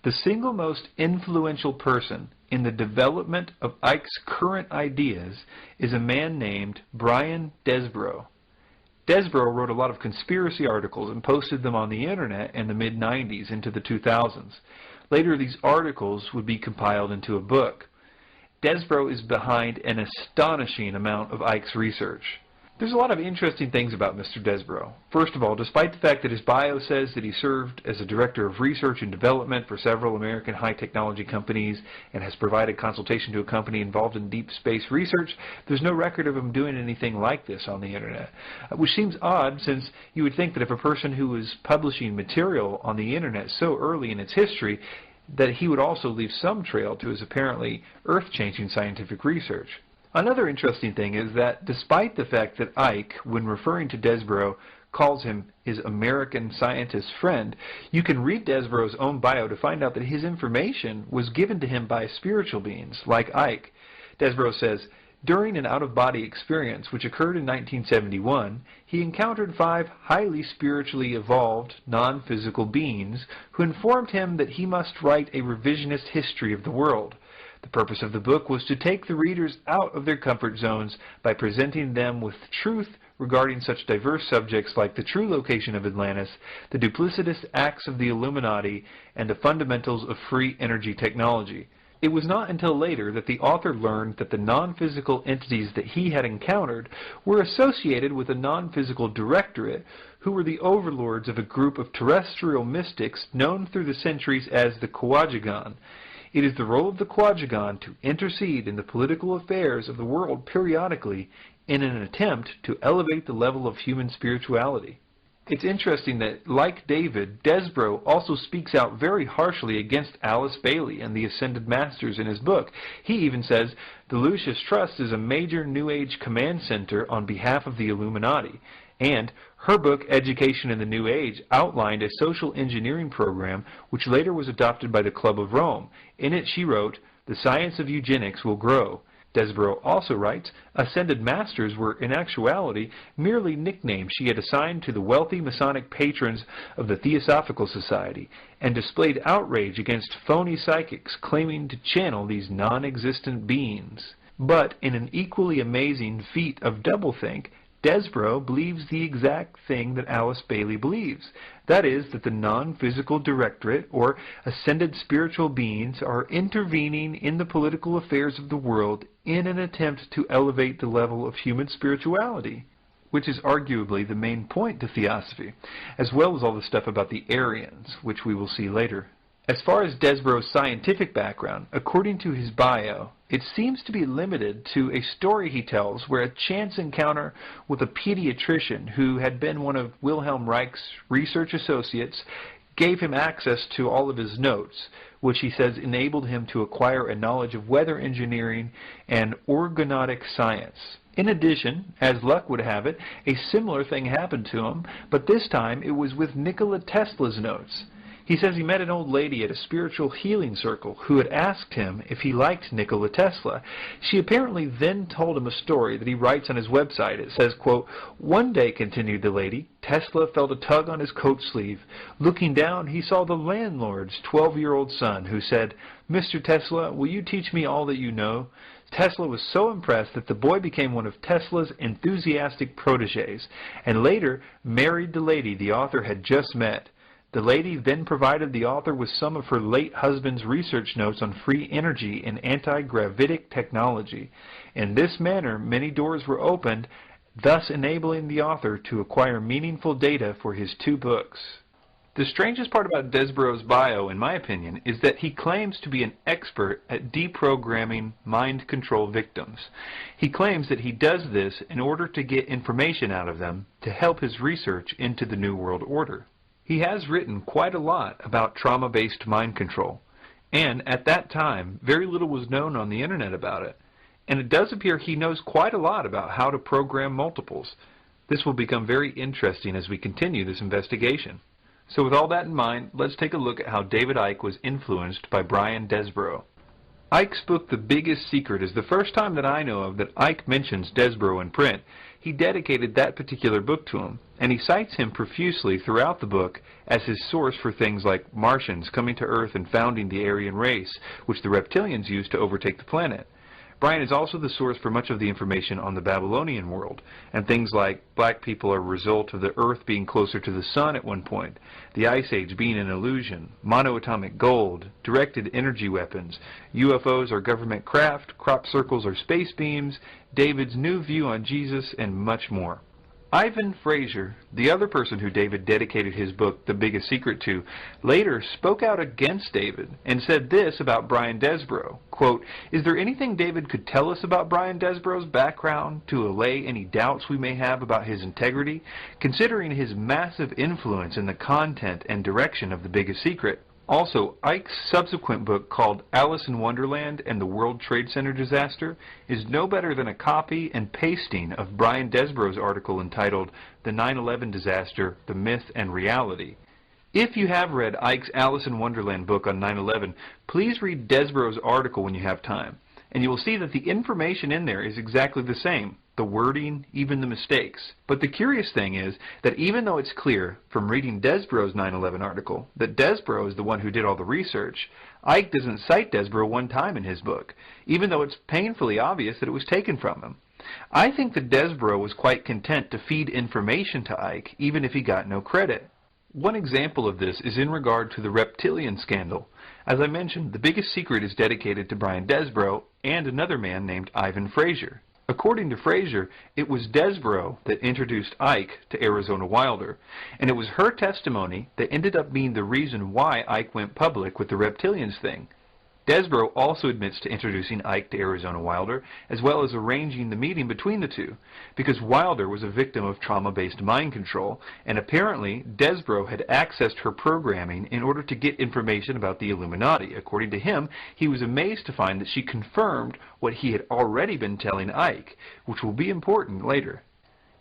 The single most influential person in the development of Icke's current ideas is a man named Brian Desborough. Desborough wrote a lot of conspiracy articles and posted them on the internet in the mid-90s into the 2000s. Later, these articles would be compiled into a book. Desborough is behind an astonishing amount of Icke's research. There's a lot of interesting things about Mr. Desborough. First of all, despite the fact that his bio says that he served as a director of research and development for several American high-technology companies and has provided consultation to a company involved in deep space research, there's no record of him doing anything like this on the internet, which seems odd since you would think that if a person who was publishing material on the internet so early in its history, that he would also leave some trail to his apparently earth-changing scientific research. Another interesting thing is that despite the fact that Icke, when referring to Desborough, calls him his American scientist friend, you can read Desborough's own bio to find out that his information was given to him by spiritual beings like Icke. Desborough says, during an out-of-body experience which occurred in 1971, he encountered 5 highly spiritually evolved, non-physical beings who informed him that he must write a revisionist history of the world. The purpose of the book was to take the readers out of their comfort zones by presenting them with truth regarding such diverse subjects like the true location of Atlantis, the duplicitous acts of the Illuminati, and the fundamentals of free energy technology. It was not until later that the author learned that the non-physical entities that he had encountered were associated with a non-physical directorate who were the overlords of a group of terrestrial mystics known through the centuries as the Quadragon. It is the role of the Quadragon to intercede in the political affairs of the world periodically in an attempt to elevate the level of human spirituality. It's interesting that, like David, Desborough also speaks out very harshly against Alice Bailey and the Ascended Masters in his book. He even says, the Lucius Trust is a major New Age command center on behalf of the Illuminati. And her book, Education in the New Age, outlined a social engineering program which later was adopted by the Club of Rome. In it she wrote, the science of eugenics will grow. Desborough also writes, Ascended Masters were in actuality merely nicknames she had assigned to the wealthy Masonic patrons of the Theosophical Society, and displayed outrage against phony psychics claiming to channel these non-existent beings. But in an equally amazing feat of doublethink, Desborough believes the exact thing that Alice Bailey believes. That is, that the non-physical directorate, or ascended spiritual beings, are intervening in the political affairs of the world in an attempt to elevate the level of human spirituality, which is arguably the main point to theosophy, as well as all the stuff about the Aryans, which we will see later. As far as Desborough's scientific background, according to his bio, it seems to be limited to a story he tells where a chance encounter with a pediatrician who had been one of Wilhelm Reich's research associates gave him access to all of his notes, which he says enabled him to acquire a knowledge of weather engineering and organotic science. In addition, as luck would have it, a similar thing happened to him, but this time it was with Nikola Tesla's notes. He says he met an old lady at a spiritual healing circle who had asked him if he liked Nikola Tesla. She apparently then told him a story that he writes on his website. It says, quote, one day, continued the lady, Tesla felt a tug on his coat sleeve. Looking down, he saw the landlord's 12-year-old son, who said, Mr. Tesla, will you teach me all that you know? Tesla was so impressed that the boy became one of Tesla's enthusiastic protégés, and later married the lady the author had just met. The lady then provided the author with some of her late husband's research notes on free energy and anti-gravitic technology. In this manner, many doors were opened, thus enabling the author to acquire meaningful data for his 2 books. The strangest part about Desborough's bio, in my opinion, is that he claims to be an expert at deprogramming mind control victims. He claims that he does this in order to get information out of them to help his research into the New World Order. He has written quite a lot about trauma-based mind control, and at that time, very little was known on the internet about it. And it does appear he knows quite a lot about how to program multiples. This will become very interesting as we continue this investigation. So with all that in mind, let's take a look at how David Icke was influenced by Brian Desborough. Icke's book, The Biggest Secret, is the first time that I know of that Icke mentions Desborough in print. He dedicated that particular book to him, and he cites him profusely throughout the book as his source for things like Martians coming to Earth and founding the Aryan race, which the Reptilians used to overtake the planet. Brian is also the source for much of the information on the Babylonian world, and things like black people are a result of the Earth being closer to the Sun at one point, the Ice Age being an illusion, monoatomic gold, directed energy weapons, UFOs are government craft, crop circles are space beams, David's new view on Jesus, and much more. Ivan Fraser, the other person who David dedicated his book, The Biggest Secret, to, later spoke out against David and said this about Brian Desborough, quote, "Is there anything David could tell us about Brian Desborough's background to allay any doubts we may have about his integrity, considering his massive influence in the content and direction of The Biggest Secret?" Also, Icke's subsequent book called Alice in Wonderland and the World Trade Center Disaster is no better than a copy and pasting of Brian Desborough's article entitled The 9/11 Disaster, The Myth and Reality. If you have read Icke's Alice in Wonderland book on 9/11, please read Desborough's article when you have time, and you will see that the information in there is exactly the same. The wording, even the mistakes. But the curious thing is that even though it's clear from reading Desborough's 9/11 article that Desborough is the one who did all the research, Icke doesn't cite Desborough one time in his book, even though it's painfully obvious that it was taken from him. I think that Desborough was quite content to feed information to Icke, even if he got no credit. One example of this is in regard to the Reptilian scandal. As I mentioned, The Biggest Secret is dedicated to Brian Desborough and another man named Ivan Fraser. According to Fraser, it was Desborough that introduced Icke to Arizona Wilder, and it was her testimony that ended up being the reason why Icke went public with the Reptilians thing. Desborough also admits to introducing Icke to Arizona Wilder, as well as arranging the meeting between the two, because Wilder was a victim of trauma-based mind control, and apparently Desborough had accessed her programming in order to get information about the Illuminati. According to him, he was amazed to find that she confirmed what he had already been telling Icke, which will be important later.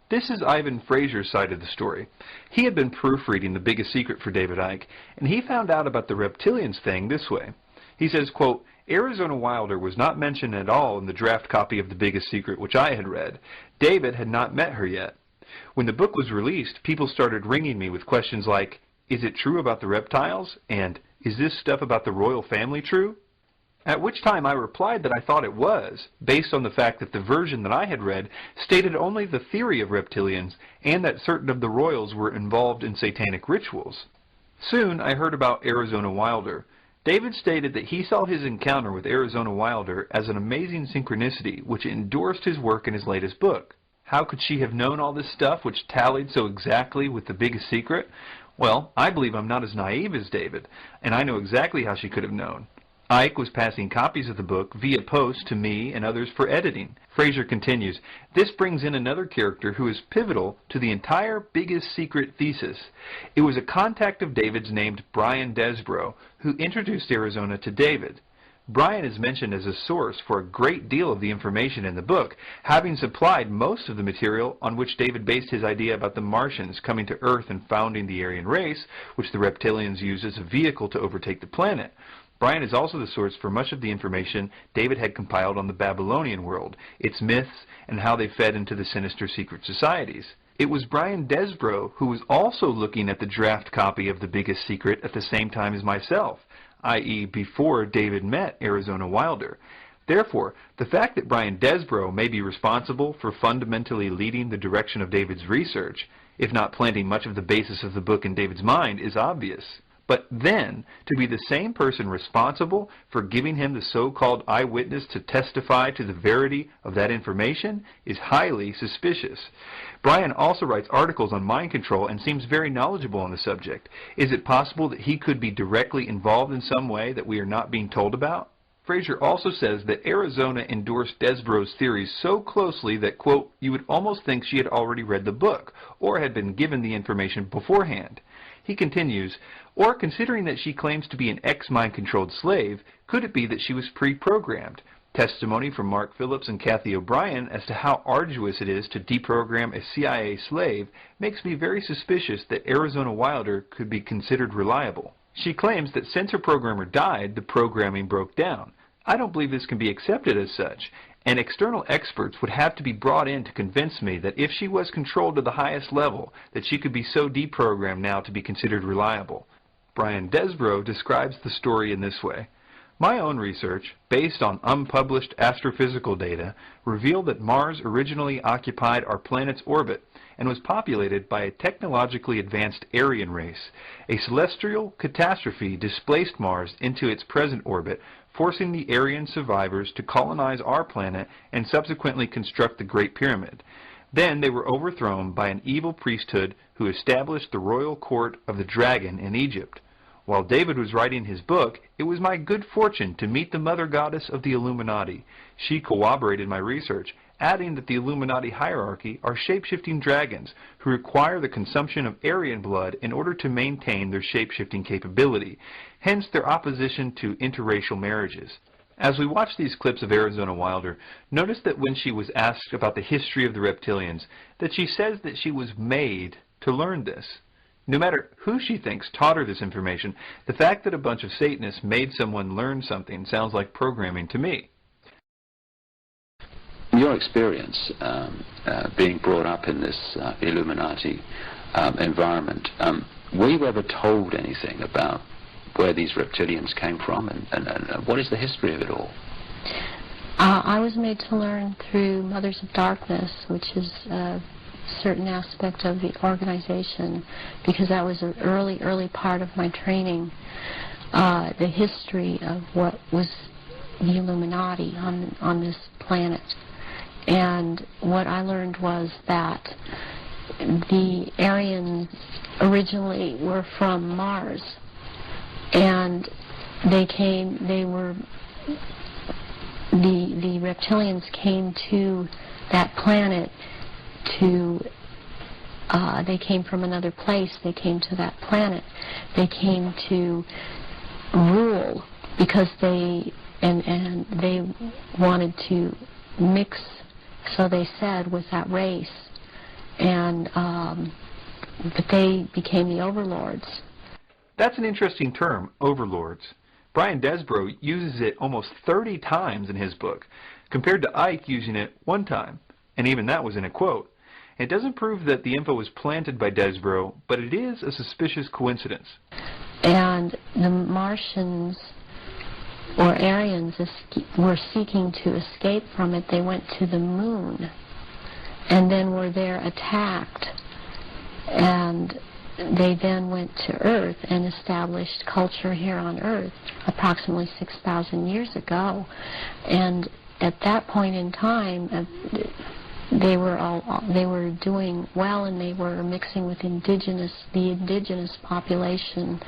This is Ivan Fraser's side of the story. He had been proofreading The Biggest Secret for David Icke, and he found out about the Reptilians thing this way. He says, quote, "Arizona Wilder was not mentioned at all in the draft copy of The Biggest Secret, which I had read. David had not met her yet. When the book was released, people started ringing me with questions like, 'Is it true about the reptiles?' and 'Is this stuff about the royal family true?' At which time I replied that I thought it was, based on the fact that the version that I had read stated only the theory of reptilians and that certain of the royals were involved in satanic rituals. Soon I heard about Arizona Wilder. David stated that he saw his encounter with Arizona Wilder as an amazing synchronicity which endorsed his work in his latest book. How could she have known all this stuff which tallied so exactly with The Biggest Secret? Well, I believe I'm not as naive as David, and I know exactly how she could have known. Icke was passing copies of the book via post to me and others for editing. Fraser continues, "This brings in another character who is pivotal to the entire Biggest Secret thesis. It was a contact of David's named Brian Desborough, who introduced Arizona to David. Brian is mentioned as a source for a great deal of the information in the book, having supplied most of the material on which David based his idea about the Martians coming to Earth and founding the Aryan race, which the Reptilians used as a vehicle to overtake the planet. Brian is also the source for much of the information David had compiled on the Babylonian world, its myths, and how they fed into the sinister secret societies. It was Brian Desborough who was also looking at the draft copy of The Biggest Secret at the same time as myself, i.e. before David met Arizona Wilder. Therefore, the fact that Brian Desborough may be responsible for fundamentally leading the direction of David's research, if not planting much of the basis of the book in David's mind, is obvious. But then, to be the same person responsible for giving him the so-called eyewitness to testify to the verity of that information is highly suspicious. Brian also writes articles on mind control and seems very knowledgeable on the subject. Is it possible that he could be directly involved in some way that we are not being told about? Fraser also says that Arizona endorsed Desborough's theories so closely that, quote, "you would almost think she had already read the book or had been given the information beforehand." He continues, "Or considering that she claims to be an ex-mind-controlled slave, could it be that she was pre-programmed? Testimony from Mark Phillips and Kathy O'Brien as to how arduous it is to deprogram a CIA slave makes me very suspicious that Arizona Wilder could be considered reliable. She claims that since her programmer died, the programming broke down. I don't believe this can be accepted as such, and external experts would have to be brought in to convince me that if she was controlled to the highest level, that she could be so deprogrammed now to be considered reliable. Brian Desborough describes the story in this way. My own research, based on unpublished astrophysical data, revealed that Mars originally occupied our planet's orbit and was populated by a technologically advanced Aryan race. A celestial catastrophe displaced Mars into its present orbit, forcing the Aryan survivors to colonize our planet and subsequently construct the Great Pyramid. Then they were overthrown by an evil priesthood who established the royal court of the dragon in Egypt. While David was writing his book, it was my good fortune to meet the mother goddess of the Illuminati. She corroborated my research, adding that the Illuminati hierarchy are shape-shifting dragons who require the consumption of Aryan blood in order to maintain their shape-shifting capability, hence their opposition to interracial marriages. As we watch these clips of Arizona Wilder, notice that when she was asked about the history of the reptilians, that she says that she was made to learn this. No matter who she thinks taught her this information, the fact that a bunch of Satanists made someone learn something sounds like programming to me. In your experience being brought up in this Illuminati environment, were you ever told anything about where these reptilians came from and what is the history of it all? I was made to learn through Mothers of Darkness, which is a certain aspect of the organization, because that was an early part of my training, the history of what was the Illuminati on this planet. And what I learned was that the Aryans originally were from Mars, and the reptilians came to that planet they came from another place, they came to that planet, they came to rule, because they wanted to mix, so they said, with that race, and but they became the overlords. That's an interesting term, overlords. Brian Desborough uses it almost 30 times in his book, compared to Icke using it one time, and even that was in a quote. It doesn't prove that the info was planted by Desborough, but it is a suspicious coincidence. And the Martians, or Aryans, were seeking to escape from it. They went to the moon, and then were there attacked, and they then went to Earth and established culture here on Earth approximately 6,000 years ago. And at that point in time, they were doing well, and they were mixing with the indigenous population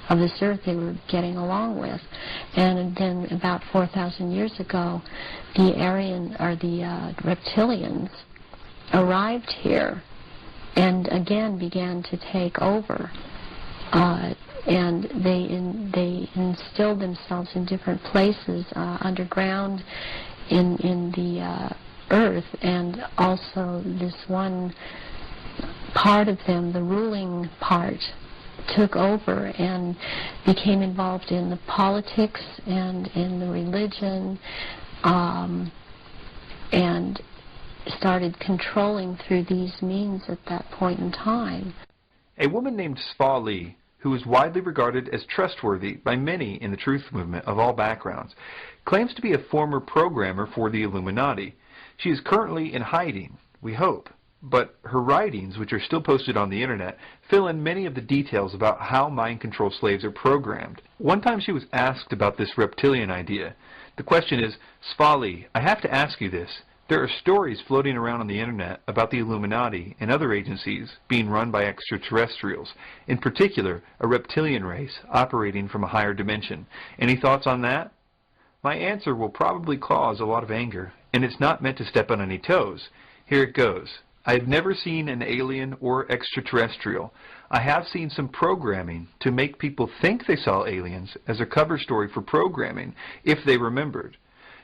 of this earth. They were getting along with, and then about 4,000 years ago, the reptilians arrived here, and again began to take over. And they instilled themselves in different places underground in the earth, and also this one part of them, the ruling part, took over and became involved in the politics and in the religion, and started controlling through these means at that point in time. A woman named Svali, who is widely regarded as trustworthy by many in the truth movement of all backgrounds, claims to be a former programmer for the Illuminati. She is currently in hiding, we hope, but her writings, which are still posted on the internet, fill in many of the details about how mind control slaves are programmed. One time she was asked about this reptilian idea. The question is, Svali, I have to ask you this. There are stories floating around on the internet about the Illuminati and other agencies being run by extraterrestrials, in particular a reptilian race operating from a higher dimension. Any thoughts on that? My answer will probably cause a lot of anger, and it's not meant to step on any toes. Here it goes. I've never seen an alien or extraterrestrial. I have seen some programming to make people think they saw aliens as a cover story for programming, if they remembered.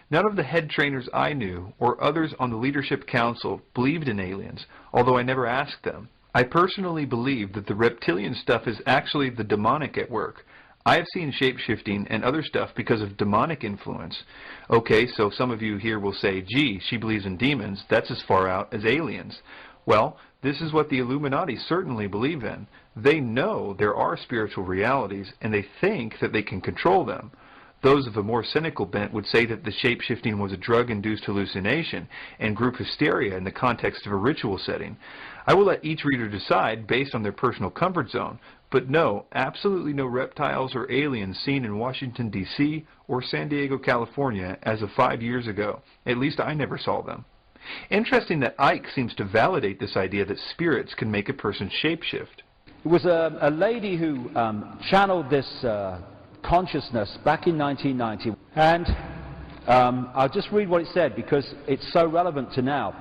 None of the head trainers I knew or others on the Leadership Council believed in aliens, although I never asked them. I personally believe that the reptilian stuff is actually the demonic at work. I have seen shape-shifting and other stuff because of demonic influence. Okay, so some of you here will say, gee, she believes in demons. That's as far out as aliens. Well, this is what the Illuminati certainly believe in. They know there are spiritual realities, and they think that they can control them. Those of a more cynical bent would say that the shape-shifting was a drug-induced hallucination and group hysteria in the context of a ritual setting. I will let each reader decide based on their personal comfort zone, but no, absolutely no reptiles or aliens seen in Washington, D.C. or San Diego, California as of 5 years ago. At least I never saw them. Interesting that Icke seems to validate this idea that spirits can make a person shapeshift. It was a lady who channeled this consciousness back in 1990, and I'll just read what it said because it's so relevant to now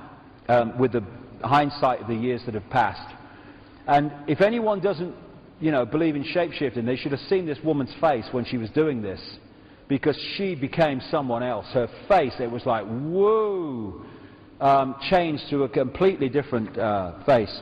with the hindsight of the years that have passed. And if anyone doesn't, believe in shapeshifting, they should have seen this woman's face when she was doing this, because she became someone else. Her face, it was like, whoa, changed to a completely different face.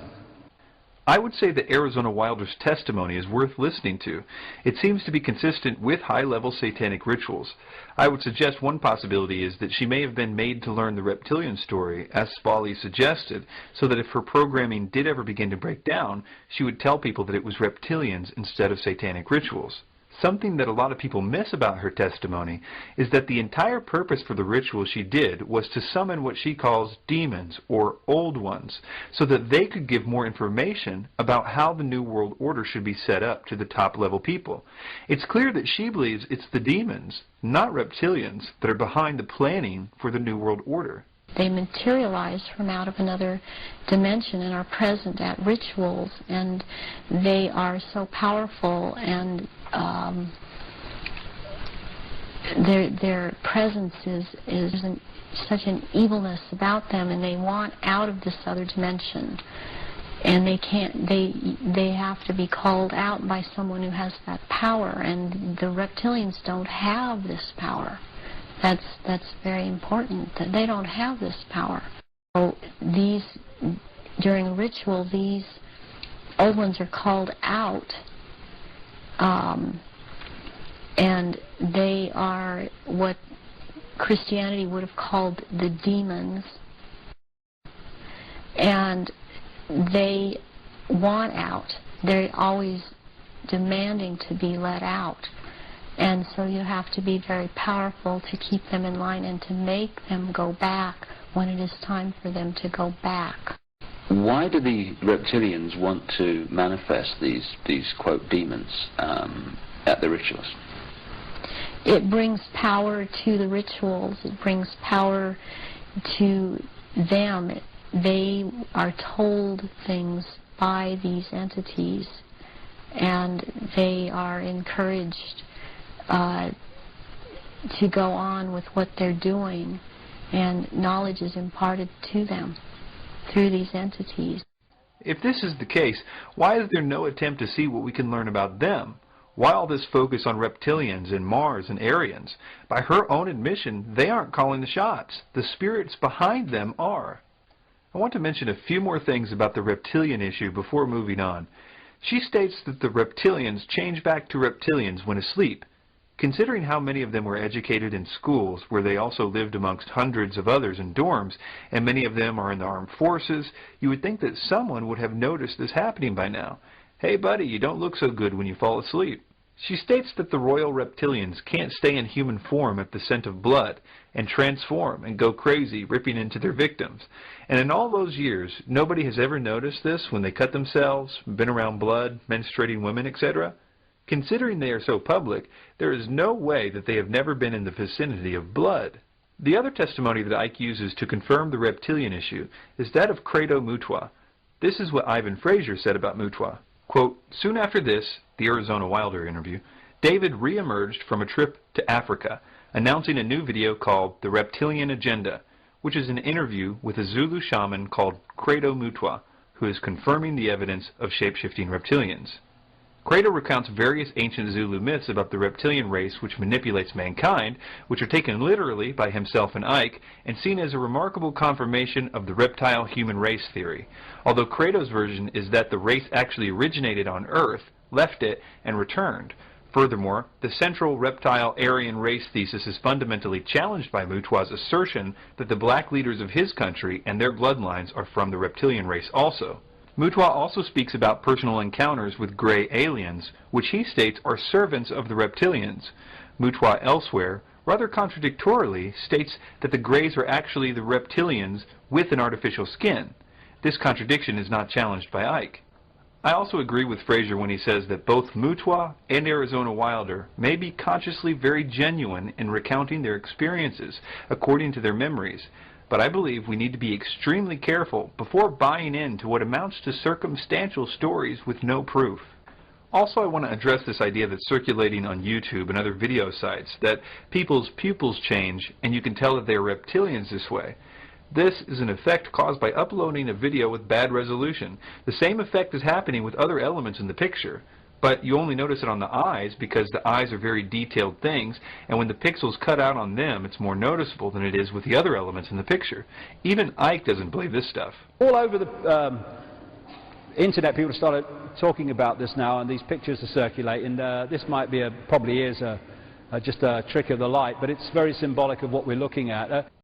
I would say that Arizona Wilder's testimony is worth listening to. It seems to be consistent with high-level satanic rituals. I would suggest one possibility is that she may have been made to learn the reptilian story, as Svali suggested, so that if her programming did ever begin to break down, she would tell people that it was reptilians instead of satanic rituals. Something that a lot of people miss about her testimony is that the entire purpose for the ritual she did was to summon what she calls demons, or old ones, so that they could give more information about how the New World Order should be set up to the top-level people. It's clear that she believes it's the demons, not reptilians, that are behind the planning for the New World Order. They materialize from out of another dimension and are present at rituals, and they are so powerful, and their presence is such an evilness about them, and they want out of this other dimension, and they have to be called out by someone who has that power, and the reptilians don't have this power. That's very important, that they don't have this power. So during a ritual, these old ones are called out, and they are what Christianity would have called the demons, and they want out. They're always demanding to be let out. And so you have to be very powerful to keep them in line and to make them go back when it is time for them to go back. Why do the reptilians want to manifest these quote, demons at the rituals? It brings power to the rituals. It brings power to them. They are told things by these entities, and they are encouraged to go on with what they're doing, and knowledge is imparted to them through these entities. If this is the case, why is there no attempt to see what we can learn about them? Why all this focus on reptilians and Mars and Aryans? By her own admission, they aren't calling the shots. The spirits behind them are. I want to mention a few more things about the reptilian issue before moving on. She states that the reptilians change back to reptilians when asleep. Considering how many of them were educated in schools, where they also lived amongst hundreds of others in dorms, and many of them are in the armed forces, you would think that someone would have noticed this happening by now. Hey buddy, you don't look so good when you fall asleep. She states that the royal reptilians can't stay in human form at the scent of blood, and transform and go crazy, ripping into their victims. And in all those years, nobody has ever noticed this when they cut themselves, been around blood, menstruating women, etc.? Considering they are so public, there is no way that they have never been in the vicinity of blood. The other testimony that Icke uses to confirm the reptilian issue is that of Credo Mutwa. This is what Ivan Fraser said about Mutwa. Quote, soon after this, the Arizona Wilder interview, David re-emerged from a trip to Africa, announcing a new video called The Reptilian Agenda, which is an interview with a Zulu shaman called Credo Mutwa, who is confirming the evidence of shape-shifting reptilians. Credo recounts various ancient Zulu myths about the reptilian race which manipulates mankind, which are taken literally by himself and Icke, and seen as a remarkable confirmation of the reptile-human race theory, although Credo's version is that the race actually originated on Earth, left it, and returned. Furthermore, the central reptile Aryan race thesis is fundamentally challenged by Mutwa's assertion that the black leaders of his country and their bloodlines are from the reptilian race also. Mutwa also speaks about personal encounters with gray aliens, which he states are servants of the reptilians. Mutwa elsewhere, rather contradictorily, states that the grays are actually the reptilians with an artificial skin. This contradiction is not challenged by Icke. I also agree with Fraser when he says that both Mutwa and Arizona Wilder may be consciously very genuine in recounting their experiences according to their memories, but I believe we need to be extremely careful before buying into what amounts to circumstantial stories with no proof. Also, I want to address this idea that's circulating on YouTube and other video sites, that people's pupils change and you can tell that they are reptilians this way. This is an effect caused by uploading a video with bad resolution. The same effect is happening with other elements in the picture, but you only notice it on the eyes because the eyes are very detailed things, and when the pixels cut out on them, it's more noticeable than it is with the other elements in the picture. Even Icke doesn't believe this stuff. All over the internet, people started talking about this now, and these pictures are circulating. This might be probably is just a trick of the light, but it's very symbolic of what we're looking at.